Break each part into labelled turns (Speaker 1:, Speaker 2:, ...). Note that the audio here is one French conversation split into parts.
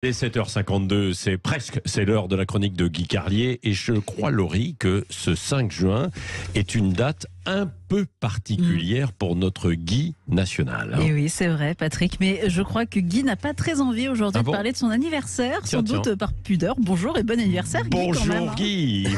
Speaker 1: Il est 7h52, c'est l'heure de la chronique de Guy Carlier et je crois, Laurie, que ce 5 juin est une date un peu particulière pour notre Guy national.
Speaker 2: Et oui, c'est vrai, Patrick, mais je crois que Guy n'a pas très envie aujourd'hui de parler de son anniversaire, sans doute par pudeur. Bonjour et bon anniversaire, Guy.
Speaker 1: Bonjour,
Speaker 2: quand même,
Speaker 1: Guy.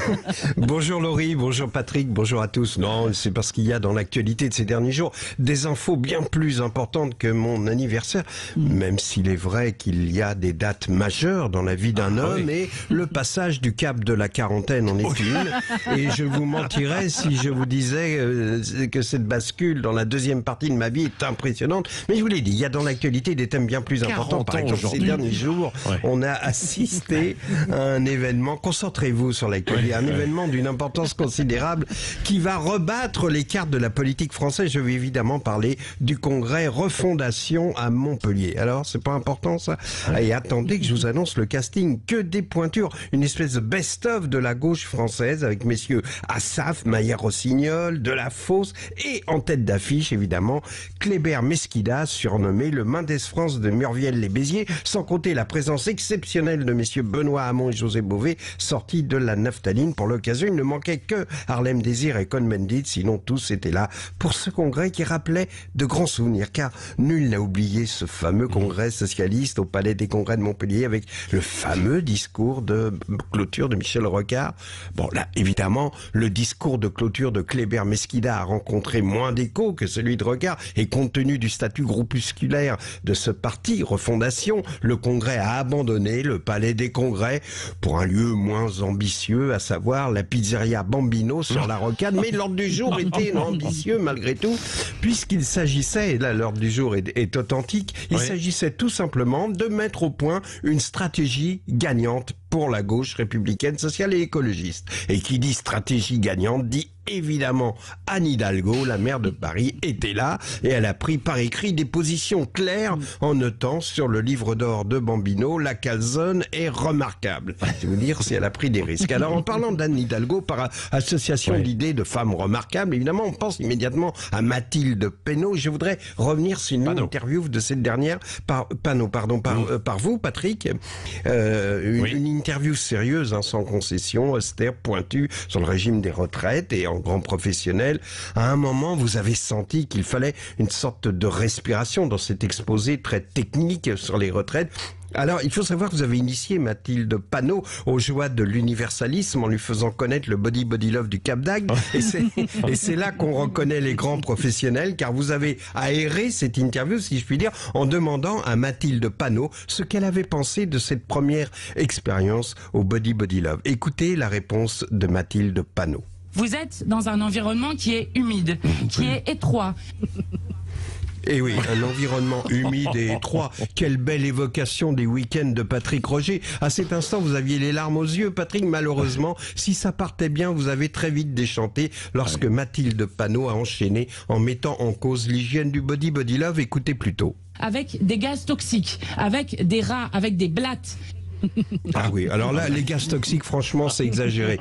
Speaker 3: Bonjour Laurie, bonjour Patrick, bonjour à tous. Non, c'est parce qu'il y a dans l'actualité de ces derniers jours des infos bien plus importantes que mon anniversaire, même s'il est vrai qu'il y a des dates majeures dans la vie d'un homme, et le passage du cap de la quarantaine en est une. Et je vous mentirais si je vous disais que cette bascule dans la deuxième partie de ma vie est impressionnante. Mais je vous l'ai dit, il y a dans l'actualité des thèmes bien plus importants. Par exemple, ces derniers jours, on a assisté à un événement, concentrez-vous sur l'actualité, un événement d'une importance considérable qui va rebattre les cartes de la politique française. Je vais évidemment parler du congrès Refondation à Montpellier. Alors, c'est pas important ça? Et attendez que je vous annonce le casting, que des pointures, une espèce de best-of de la gauche française avec messieurs Assaf, Maillard-Rossignol, Delafosse et en tête d'affiche évidemment Kléber Mesquida, surnommé le Mendes France de Murviel-les-Béziers, sans compter la présence exceptionnelle de messieurs Benoît Hamon et José Bové, sortis de la naphtaline pour l'occasion. Il ne manquait que Harlem Désir et Cohn-Bendit, sinon tous étaient là pour ce congrès qui rappelait de grands souvenirs, car nul n'a oublié ce fameux congrès socialiste au Palais des Congrès de Montpellier avec le fameux discours de clôture de Michel Rocard. Bon, là, évidemment, le discours de clôture de Kléber Mesquida a rencontré moins d'écho que celui de Rocard, et compte tenu du statut groupusculaire de ce parti, Refondation, le Congrès a abandonné le Palais des Congrès pour un lieu moins ambitieux, à savoir la pizzeria Bambino sur la Rocade. Mais l'ordre du jour était ambitieux malgré tout, puisqu'il s'agissait, et là l'ordre du jour est authentique, il s'agissait tout simplement de mettre au point une stratégie gagnante pour la gauche républicaine, sociale et écologiste. Et qui dit stratégie gagnante dit évidemment Anne Hidalgo, la maire de Paris, était là et elle a pris par écrit des positions claires en notant sur le livre d'or de Bambino, la calzone est remarquable. C'est vous dire si elle a pris des risques. Alors en parlant d'Anne Hidalgo par association d'idées de femmes remarquables, évidemment on pense immédiatement à Mathilde Panot. Je voudrais revenir sur une interview de cette dernière par vous, Patrick. Une interview sérieuse, sans concession, austère, pointue sur le régime des retraites et en grand professionnel. À un moment, vous avez senti qu'il fallait une sorte de respiration dans cet exposé très technique sur les retraites. Alors, il faut savoir que vous avez initié Mathilde Panot aux joies de l'universalisme en lui faisant connaître le body love du Cap d'Agde. Et c'est là qu'on reconnaît les grands professionnels, car vous avez aéré cette interview, si je puis dire, en demandant à Mathilde Panot ce qu'elle avait pensé de cette première expérience au body love. Écoutez la réponse de Mathilde Panot.
Speaker 4: Vous êtes dans un environnement qui est humide, qui est étroit.
Speaker 3: Et oui, un environnement humide et étroit. Quelle belle évocation des week-ends de Patrick Roger. À cet instant, vous aviez les larmes aux yeux, Patrick. Malheureusement, si ça partait bien, vous avez très vite déchanté lorsque Mathilde Panot a enchaîné en mettant en cause l'hygiène du body love. Écoutez plutôt.
Speaker 4: Avec des gaz toxiques, avec des rats, avec des blattes.
Speaker 3: Ah oui, alors là, les gaz toxiques, franchement, c'est exagéré.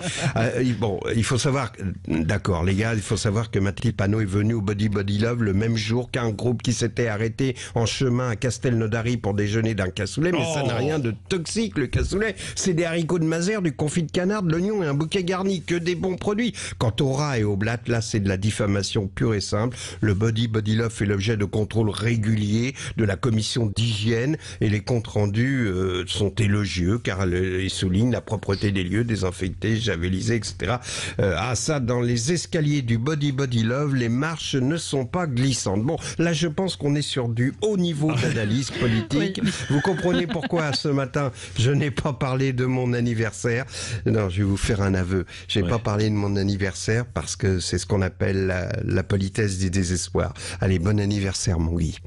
Speaker 3: Bon, il faut savoir, d'accord, les gars, il faut savoir que Mathilde Panot est venue au body love le même jour qu'un groupe qui s'était arrêté en chemin à Castelnaudary pour déjeuner d'un cassoulet, mais ça n'a rien de toxique, le cassoulet. C'est des haricots de Mazères, du confit de canard, de l'oignon et un bouquet garni, que des bons produits. Quant aux rats et aux blattes, là, c'est de la diffamation pure et simple. Le body love fait l'objet de contrôles réguliers de la commission d'hygiène et les comptes rendus sont élogieux, car il souligne la propreté des lieux, désinfectés, javelisés, etc. Ça, dans les escaliers du body love, les marches ne sont pas glissantes. Bon, là, je pense qu'on est sur du haut niveau d'analyse politique. Vous comprenez pourquoi ce matin, je n'ai pas parlé de mon anniversaire. Non, je vais vous faire un aveu. Je n'ai pas parlé de mon anniversaire parce que c'est ce qu'on appelle la politesse du désespoir. Allez, bon anniversaire, mon Guy.